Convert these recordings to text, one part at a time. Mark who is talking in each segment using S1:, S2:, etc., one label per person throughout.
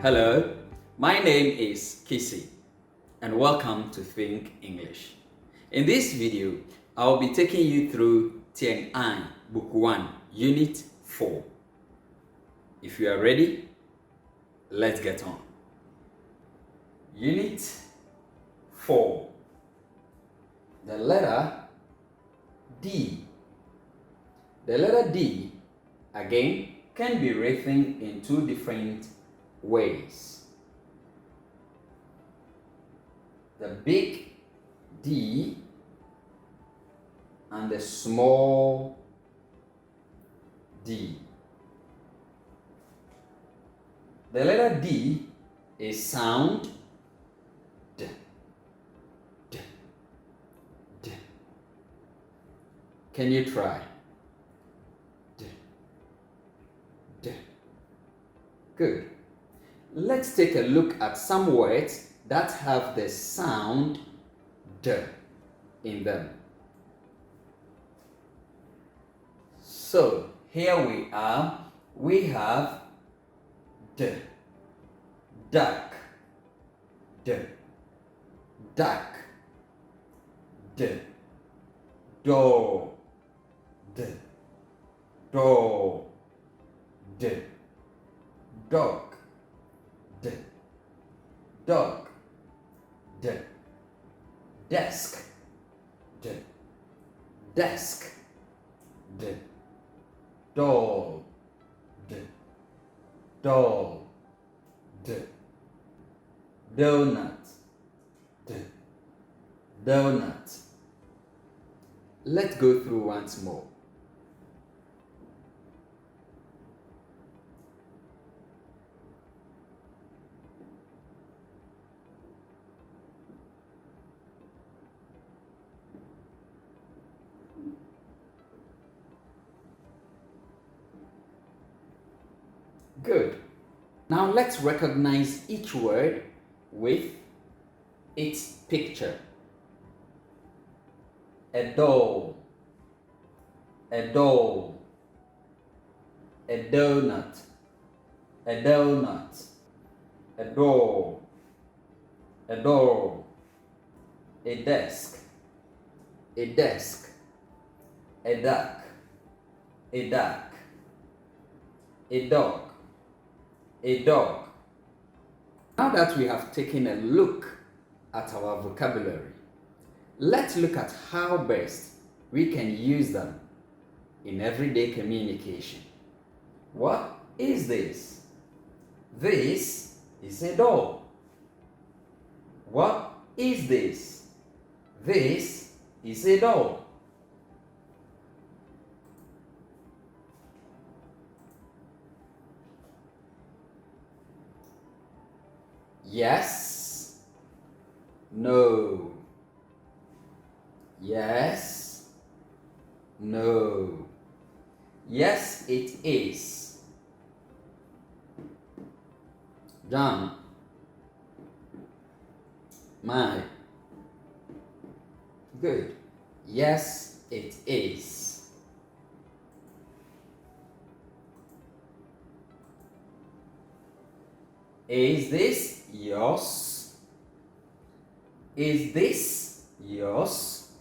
S1: Hello, my name is Kissy and welcome to Think English. In this video, I will be taking you through Test and IELTS Book 1, Unit 4. If you are ready, let's get on. Unit 4. The letter D. The letter D, again, can be written in two different ways. The big D and the small d. The letter D is sound D. D. D. Can you try? D. D. Good. Let's take a look at some words that have the sound D in them. So here we are. We have D, duck, D, duck, D, door, D, door, D, dog, D, dog, D, desk, D, desk, D, doll, D, doll, D, donut, D, donut. Let's go through once more. Good. Now let's recognize each word with its picture. A doll, a doll, a donut, a donut, a door, a door, a desk, a desk, a duck, a duck, a dog, a dog. Now that we have taken a look at our vocabulary, let's look at how best we can use them in everyday communication. What is this? This is a doll. What is this? This is a doll. Yes, no. Yes, no. Yes, it is. John, my. Good. Yes, it is. Is this yours? Is this yours?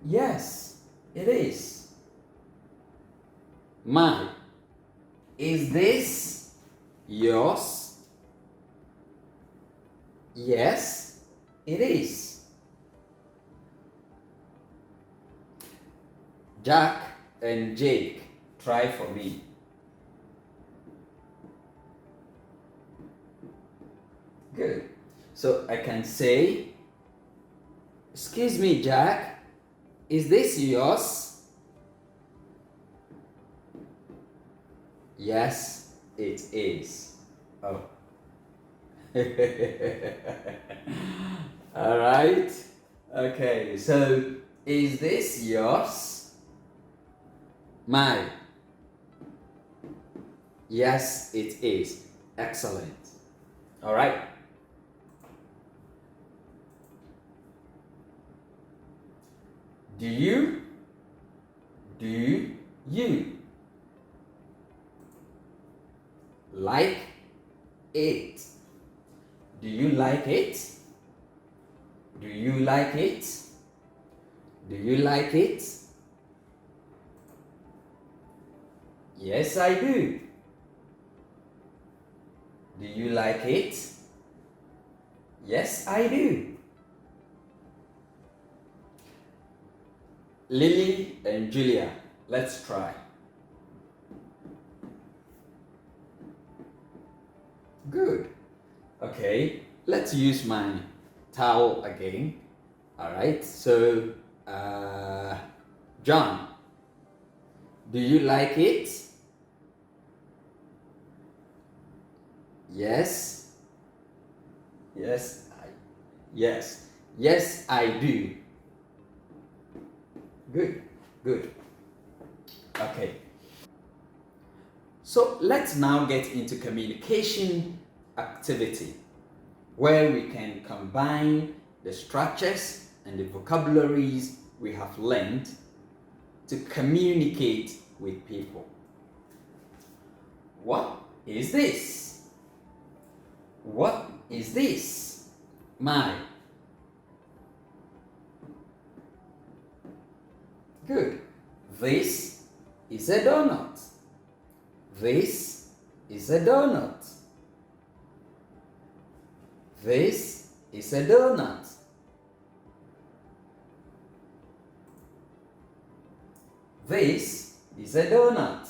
S1: Yes, it is. Mine. Is this yours? Yes, it is. Jack and Jake, try for me. Good. So I can say, excuse me, Jack, is this yours? Yes, it is. Oh. All right. Okay, so is this yours? Mine. Yes, it is. Excellent. All right. Do you? Do you? Like it. Do you like it? Do you like it? Do you like it? Yes, I do. Do you like it? Yes, I do. Lily and Julia, let's try. Good. Okay, let's use my towel again. All right, so John, do you like it? Yes. Yes. Yes. Yes, I do. Good. Good. Okay. So let's now get into communication activity, where we can combine the structures and the vocabularies we have learned to communicate with people. What is this? What is this? My. Good. This is a donut. This is a donut. This is a donut. This is a donut.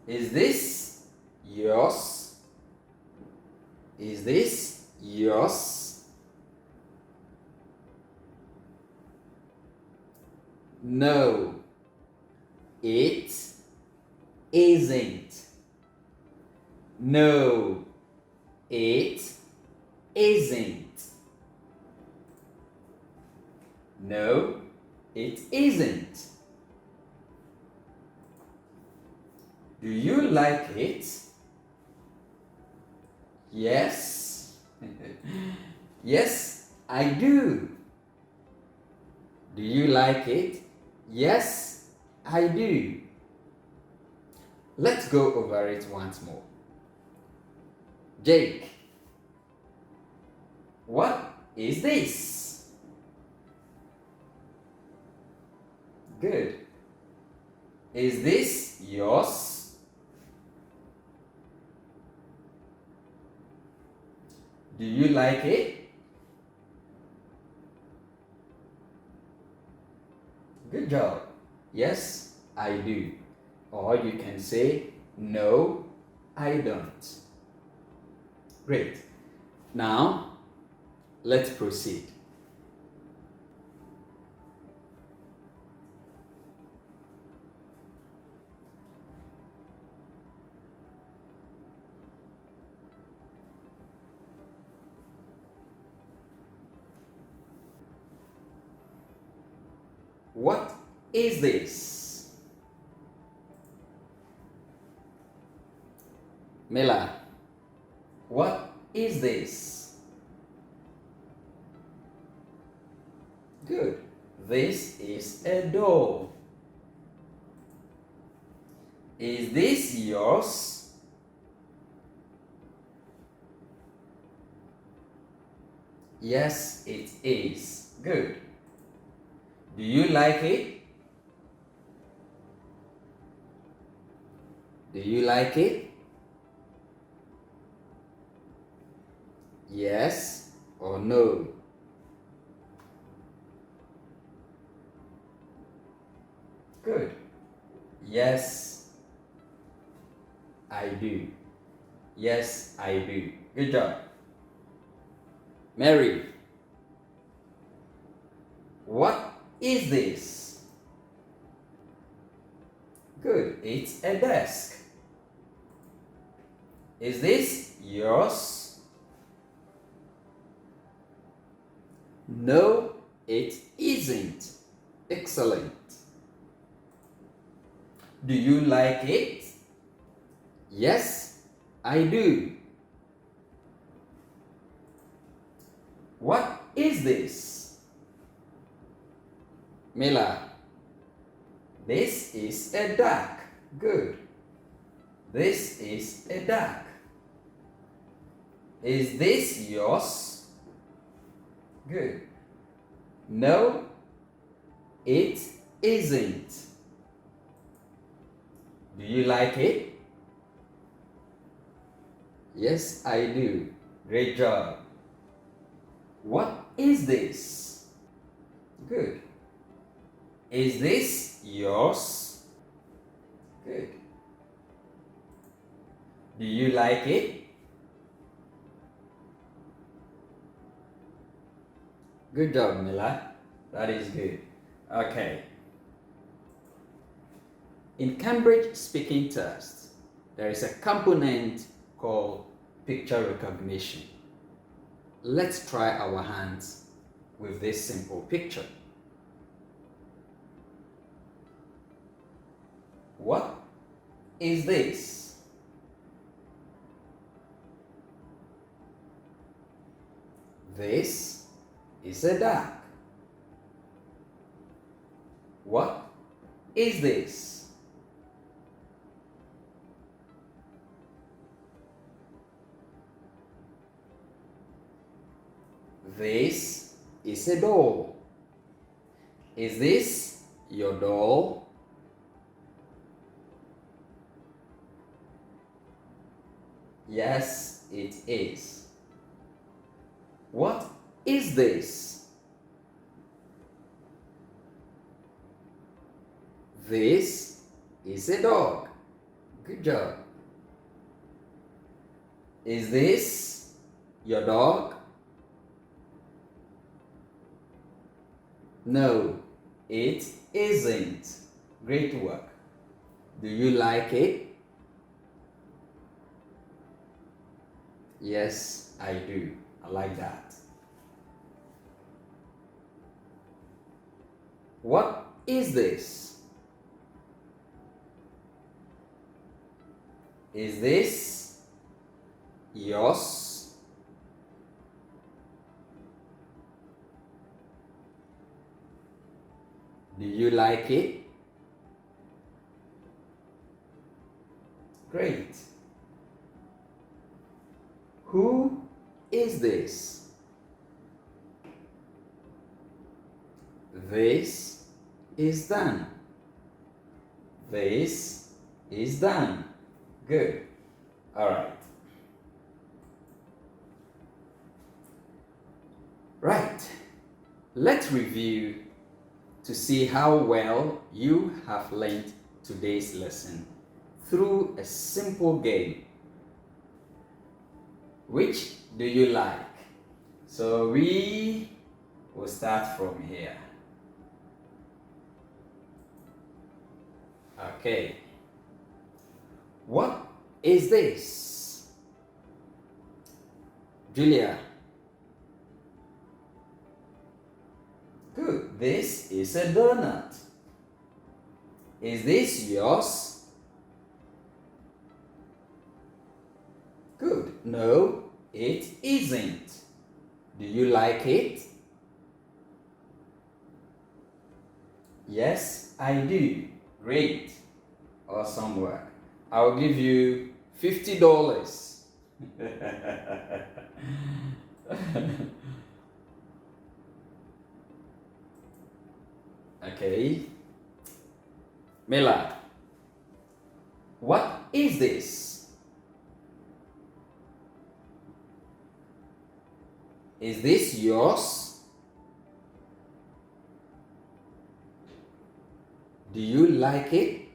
S1: Is this yours? Is this yours? No, it isn't. No, it isn't. No, it isn't. Do you like it? Yes. Yes, I do. Do you like it? Yes, I do. Let's go over it once more. Jake, what is this? Good. Is this yours? Do you like it? Good job. Yes, I do. Or you can say, no, I don't. Great. Now, let's proceed. What is this? Mela, what is this? Good. This is a doll. Is this yours? Yes, it is. Good. Do you like it? Do you like it? Yes or no? Good. Yes, I do. Yes, I do. Good job. Mary, what is this? Good. It's a desk. Is this yours? No, it isn't. Excellent. Do you like it? Yes, I do. What is this? Mila, this is a duck. Good. This is a duck. Is this yours? Good. No, it isn't. Do you like it? Yes, I do. Great job. What is this? Good. Is this yours? Good. Do you like it? Good job, Mila. That is good. Okay. In Cambridge speaking test, there is a component called picture recognition. Let's try our hands with this simple picture. What is this? This is a duck. What is this? This is a doll. Is this your doll? Yes, it is. What is this? This is a dog. Good job. Is this your dog? No, it isn't. Great work. Do you like it? Yes, I do. I like that. What is this? Is this yours? Do you like it? Great. Who is this? This is Dan. This is Dan. Good. All right. Right. Let's review to see how well you have learned today's lesson through a simple game. Which do you like? So we will start from here. Okay. What is this? Julia. Good. This is a donut. Is this yours? Good. No, it isn't. Do you like it? Yes, I do. Great. Awesome work. I'll give you $50. Okay. Mela, what is this? Is this yours? Do you like it?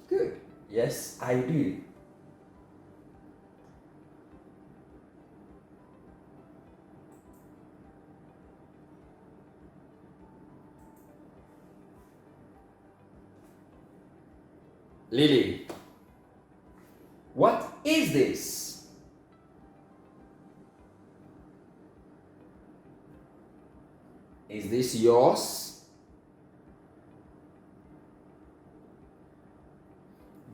S1: Good. Yes, I do. Lily, what is this? Is this yours?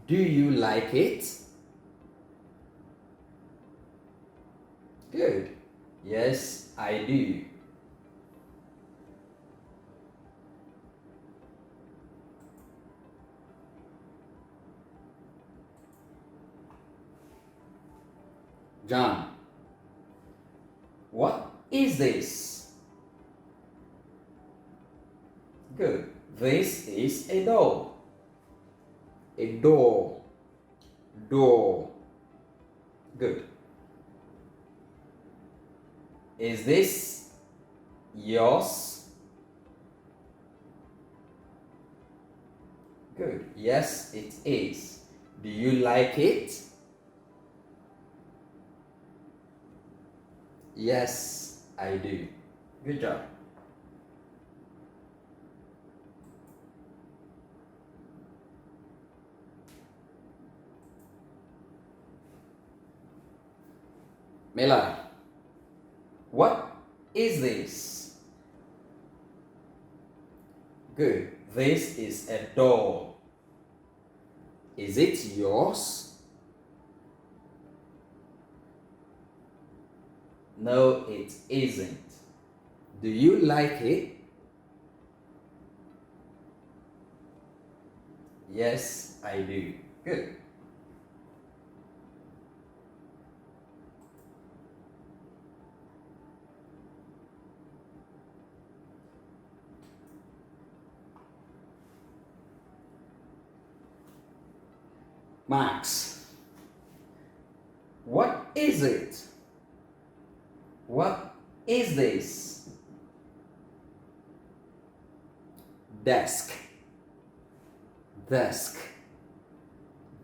S1: Do you like it? Good. Yes, I do. John. What is this? Good. This is a door. A door. Door. Good. Is this yours? Good. Yes, it is. Do you like it? Yes, I do. Good job. Mela, what is this? Good. This is a door. Is it yours? No, it isn't. Do you like it? Yes, I do. Good. Max, what is it? What is this? Desk. Desk.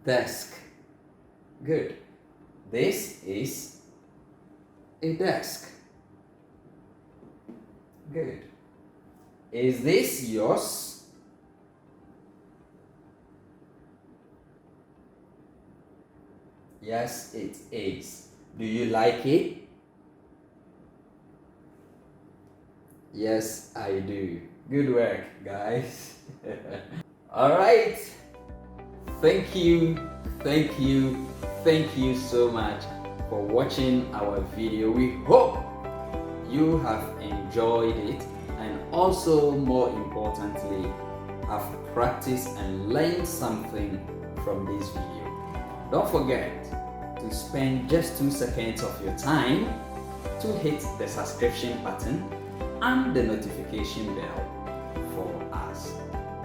S1: Desk. Good. This is a desk. Good. Is this yours? Yes, it is. Do you like it? Yes, I do. Good work, guys. All right. Thank you so much for watching our video. We hope you have enjoyed it and also, more importantly, have practiced and learned something from this video. Don't forget to spend just 2 seconds of your time to hit the subscription button and the notification bell for us.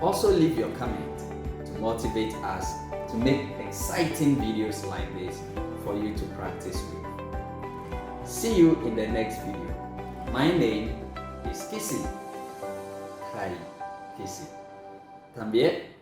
S1: Also leave your comment to motivate us to make exciting videos like this for you to practice with. See you in the next video. My name is Kissy. Hi, Kissy. También